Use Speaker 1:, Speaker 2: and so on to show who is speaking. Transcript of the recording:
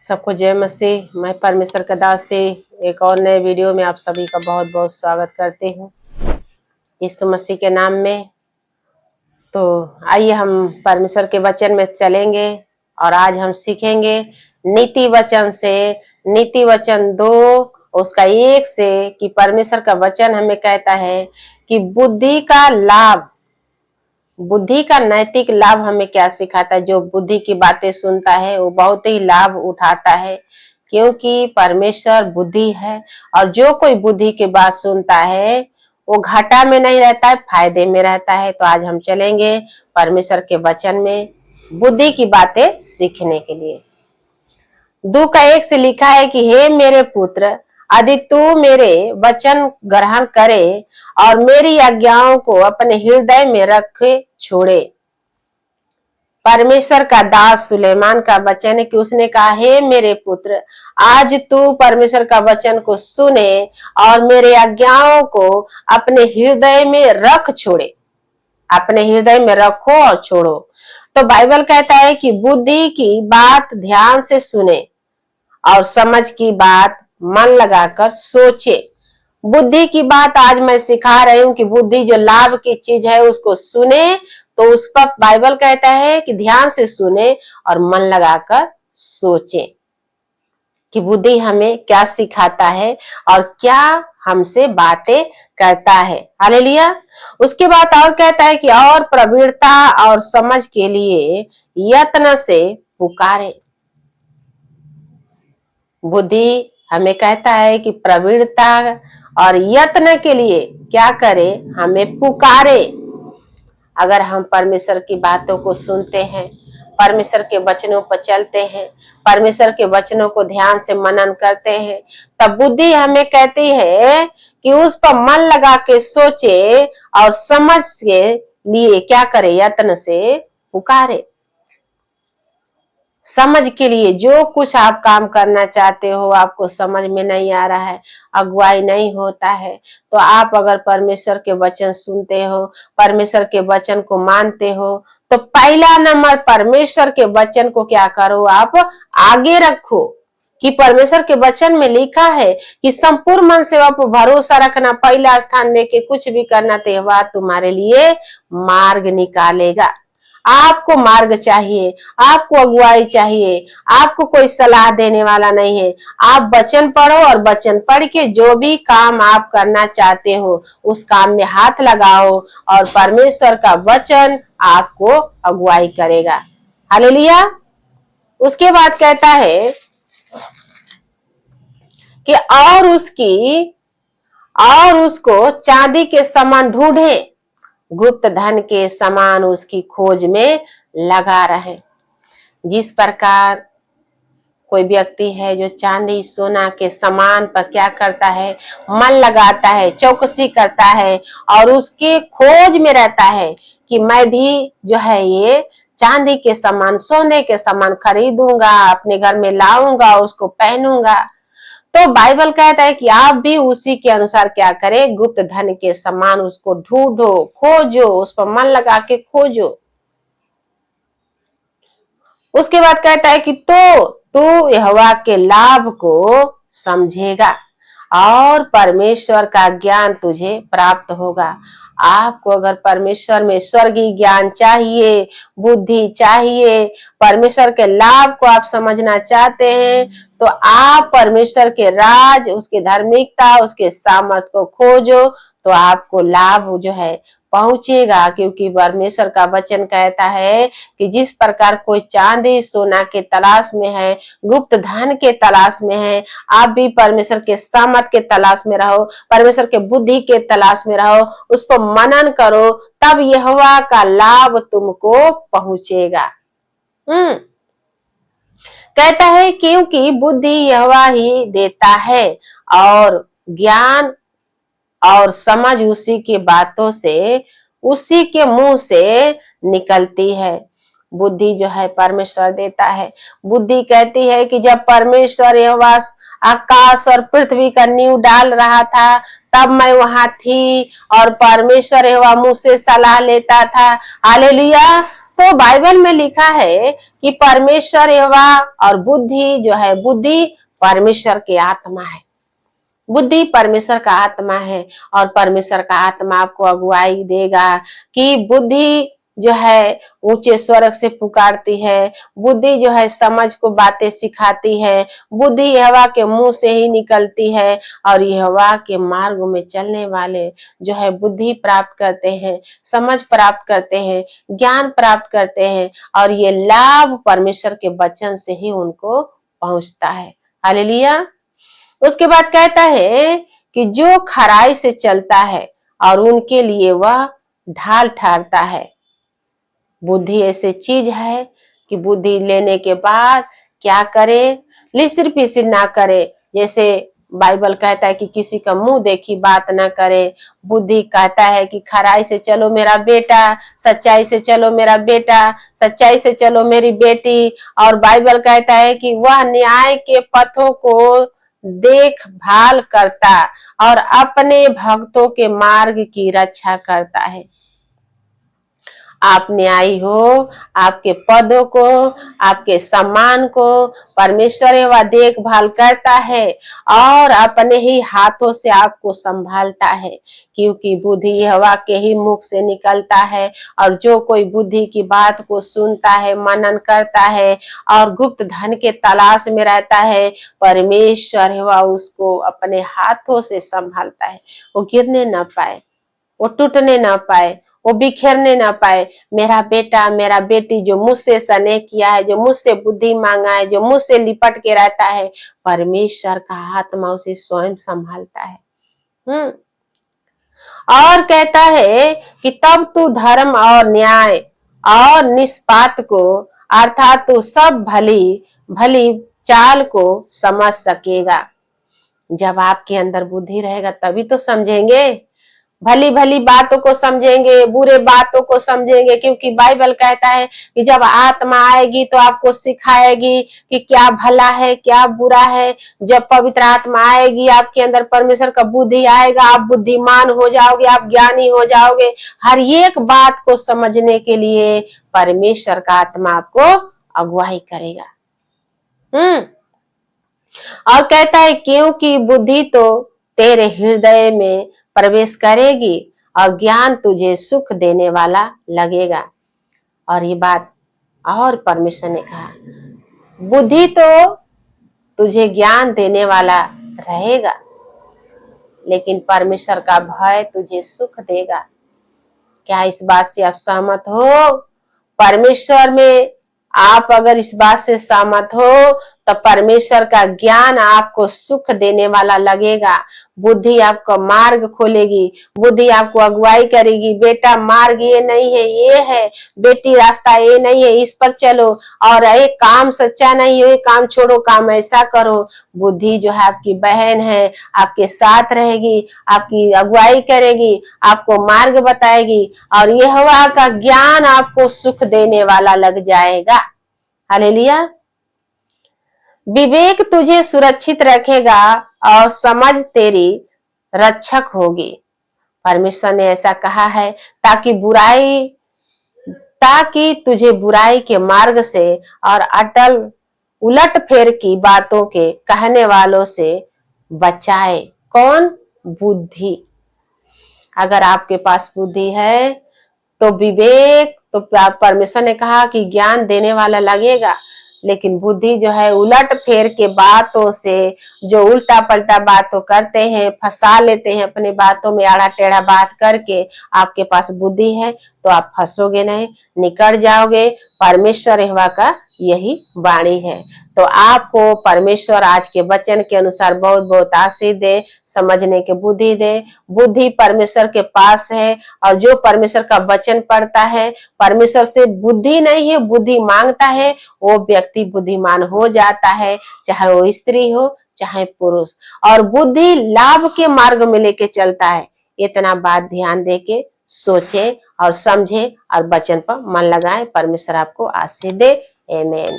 Speaker 1: सबको जय मसीह। मैं परमेश्वर का दास से एक और नए वीडियो में आप सभी का बहुत बहुत स्वागत करती हूँ यीशु मसीह के नाम में। तो आइए हम परमेश्वर के वचन में चलेंगे और आज हम सीखेंगे नीति वचन से नीति वचन 2 उसका 1 से कि परमेश्वर का वचन हमें कहता है कि बुद्धि का नैतिक लाभ हमें क्या सिखाता है। जो बुद्धि की बातें सुनता है वो बहुत ही लाभ उठाता है, क्योंकि परमेश्वर बुद्धि है और जो कोई बुद्धि की बात सुनता है वो घाटा में नहीं रहता है, फायदे में रहता है। तो आज हम चलेंगे परमेश्वर के वचन में बुद्धि की बातें सीखने के लिए। 2 का 1 से लिखा है कि हे मेरे पुत्र, यदि तू मेरे वचन ग्रहण करे और मेरी आज्ञाओं को अपने हृदय में रखे छोड़े। परमेश्वर का दास सुलेमान का वचन है कि उसने कहा, हे मेरे पुत्र, आज तू परमेश्वर का वचन को सुने और मेरे आज्ञाओं को अपने हृदय में रख छोड़े। अपने हृदय में रखो और छोड़ो। तो बाइबल कहता है कि बुद्धि की बात ध्यान से सुने और समझ की बात मन लगाकर सोचे। बुद्धि की बात आज मैं सिखा रही हूँ कि बुद्धि जो लाभ की चीज है उसको सुने। तो उस पर बाइबल कहता है कि ध्यान से सुने और मन लगाकर सोचे कि बुद्धि हमें क्या सिखाता है और क्या हमसे बातें करता है। हालेलुया। उसके बाद और कहता है कि और प्रवीणता और समझ के लिए यत्न से पुकारे। बुद्धि हमें कहता है कि प्रवीणता और यत्न के लिए क्या करे, हमें पुकारे। अगर हम परमेश्वर की बातों को सुनते हैं, परमेश्वर के वचनों पर चलते हैं, परमेश्वर के वचनों को ध्यान से मनन करते हैं, तब बुद्धि हमें कहती है कि उस पर मन लगा के सोचे और समझ के लिए क्या करे, यत्न से पुकारे। समझ के लिए जो कुछ आप काम करना चाहते हो, आपको समझ में नहीं आ रहा है, अगुवाई नहीं होता है, तो आप अगर परमेश्वर के वचन सुनते हो, परमेश्वर के वचन को मानते हो, तो पहला नंबर परमेश्वर के वचन को क्या करो, आप आगे रखो। कि परमेश्वर के वचन में लिखा है कि संपूर्ण मन से आप भरोसा रखना, पहला स्थान देके कुछ भी करना, त्यौहार तुम्हारे लिए मार्ग निकालेगा। आपको मार्ग चाहिए, आपको अगुवाई चाहिए, आपको कोई सलाह देने वाला नहीं है। आप वचन पढ़ो और वचन पढ़ के जो भी काम आप करना चाहते हो उस काम में हाथ लगाओ और परमेश्वर का वचन आपको अगुवाई करेगा। हालेलुया। उसके बाद कहता है कि और उसको चांदी के समान ढूंढे, गुप्त धन के समान उसकी खोज में लगा रहे। जिस प्रकार कोई व्यक्ति है जो चांदी सोना के समान पर क्या करता है, मन लगाता है, चौकसी करता है और उसके खोज में रहता है कि मैं भी जो है ये चांदी के समान, सोने के समान खरीदूंगा, अपने घर में लाऊंगा, उसको पहनूंगा। तो बाइबल कहता है कि आप भी उसी के अनुसार क्या करें, गुप्त धन के समान उसको ढूंढो, खोजो, उस पर मन लगा के खोजो। उसके बाद कहता है कि तो तू यहोवा के लाभ को समझेगा और परमेश्वर का ज्ञान तुझे प्राप्त होगा। आपको अगर परमेश्वर में स्वर्गीय ज्ञान चाहिए, बुद्धि चाहिए, परमेश्वर के लाभ को आप समझना चाहते हैं, तो आप परमेश्वर के राज, उसके धार्मिकता, उसके सामर्थ को खोजो, तो आपको लाभ जो है पहुंचेगा। क्योंकि परमेश्वर का वचन कहता है कि जिस प्रकार कोई चांदी सोना के तलाश में है, गुप्त धन के तलाश में है, आप भी परमेश्वर के सामर्थ के तलाश में रहो, परमेश्वर के बुद्धि के तलाश में रहो, उस पर मनन करो, तब यहोवा का लाभ तुमको पहुंचेगा। कहता है क्योंकि बुद्धि यहोवा ही देता है और ज्ञान और समझ उसी की बातों से, उसी के मुंह से निकलती है। बुद्धि जो है परमेश्वर देता है। बुद्धि कहती है कि जब परमेश्वर यहोवा आकाश और पृथ्वी का नींव डाल रहा था तब मैं वहां थी और परमेश्वर यहोवा मुझसे सलाह लेता था। हालेलुया। तो बाइबल में लिखा है कि परमेश्वर यहोवा और बुद्धि जो है, बुद्धि परमेश्वर की आत्मा है। बुद्धि परमेश्वर का आत्मा है और परमेश्वर का आत्मा आपको अगुवाई देगा कि बुद्धि जो है ऊंचे स्वर्ग से पुकारती है, बुद्धि जो है समझ को बातें सिखाती है, बुद्धि यहोवा के मुंह से ही निकलती है और यहोवा के मार्ग में चलने वाले जो है बुद्धि प्राप्त करते हैं, समझ प्राप्त करते हैं, ज्ञान प्राप्त करते हैं और ये लाभ परमेश्वर के वचन से ही उनको पहुंचता है। हालेलुया। उसके बाद कहता है कि जो खराई से चलता है और उनके लिए वह ढाल ठहरता है। बुद्धि ऐसी चीज है कि बुद्धि लेने के बाद क्या करे, लिसिर पिसिर ना करे। जैसे बाइबल कहता है कि किसी का मुंह देखी बात ना करे। बुद्धि कहता है कि खराई से चलो मेरा बेटा, सच्चाई से चलो मेरा बेटा, सच्चाई से चलो मेरी बेटी। और बाइबल कहता है कि वह न्याय के पथों को देखभाल करता और अपने भक्तों के मार्ग की रक्षा करता है। आप न्यायी हो, आपके पदों को, आपके सम्मान को परमेश्वर वह देखभाल करता है और अपने ही हाथों से आपको संभालता है, क्योंकि बुद्धि यहोवा के ही मुख से निकलता है। और जो कोई बुद्धि की बात को सुनता है, मनन करता है और गुप्त धन के तलाश में रहता है, परमेश्वर यहोवा उसको अपने हाथों से संभालता है। वो गिरने न पाए, वो टूटने ना पाए, वो बिखेरने ना पाए। मेरा बेटा, मेरा बेटी जो मुझसे स्नेह किया है, जो मुझसे बुद्धि मांगा है, जो मुझसे लिपट के रहता है, परमेश्वर का आत्मा उसे स्वयं संभालता है। और कहता है कि तब तू धर्म और न्याय और निष्पात को, अर्थात तू सब भली भली चाल को समझ सकेगा। जब आपके अंदर बुद्धि रहेगा तभी तो समझेंगे, भली भली बातों को समझेंगे, बुरे बातों को समझेंगे। क्योंकि बाइबल कहता है कि जब आत्मा आएगी तो आपको सिखाएगी कि क्या भला है, क्या बुरा है। जब पवित्र आत्मा आएगी आपके अंदर, परमेश्वर का बुद्धि आएगा, आप बुद्धिमान हो जाओगे, आप ज्ञानी हो जाओगे। हर एक बात को समझने के लिए परमेश्वर का आत्मा आपको अगुवाई करेगा। और कहता है क्योंकि बुद्धि तो तेरे हृदय में प्रवेश करेगी और ज्ञान तुझे सुख देने वाला लगेगा। और ये बात और परमेश्वर ने कहा, बुद्धि तो तुझे ज्ञान देने वाला रहेगा, लेकिन परमेश्वर का भय तुझे सुख देगा। क्या इस बात से आप सहमत हो? परमेश्वर में आप अगर इस बात से सहमत हो तो परमेश्वर का ज्ञान आपको सुख देने वाला लगेगा। बुद्धि आपको मार्ग खोलेगी, बुद्धि आपको अगुवाई करेगी। बेटा मार्ग ये नहीं है, ये है। बेटी रास्ता ये नहीं है, इस पर चलो। और एक काम सच्चा नहीं है, काम छोड़ो, काम ऐसा करो। बुद्धि जो है आपकी बहन है, आपके साथ रहेगी, आपकी अगुवाई करेगी, आपको मार्ग बताएगी और यहोवा का ज्ञान आपको सुख देने वाला लग जाएगा। हालेलुया। विवेक तुझे सुरक्षित रखेगा और समझ तेरी रक्षक होगी। परमेश्वर ने ऐसा कहा है ताकि तुझे बुराई के मार्ग से और अटल उलट फेर की बातों के कहने वालों से बचाए। कौन? बुद्धि। अगर आपके पास बुद्धि है तो विवेक तो परमेश्वर ने कहा कि ज्ञान देने वाला लगेगा, लेकिन बुद्धि जो है उलट फेर के बातों से, जो उल्टा पलटा बातों करते हैं, फंसा लेते हैं अपने बातों में, आड़ा टेढ़ा बात करके। आपके पास बुद्धि है तो आप फंसोगे नहीं, निकल जाओगे। परमेश्वर यहोवा का यही वाणी है। तो आपको परमेश्वर आज के वचन के अनुसार बहुत बहुत आशीष दे, समझने की बुद्धि दे। बुद्धि परमेश्वर के पास है और जो परमेश्वर का वचन पढ़ता है, परमेश्वर से बुद्धि नहीं है, बुद्धि मांगता है, वो व्यक्ति बुद्धिमान हो जाता है, चाहे वो स्त्री हो चाहे पुरुष। और बुद्धि लाभ के मार्ग में लेके चलता है। इतना बात ध्यान दे के सोचे और समझे और वचन पर मन लगाए। परमेश्वर आपको आशीष दे। आमीन।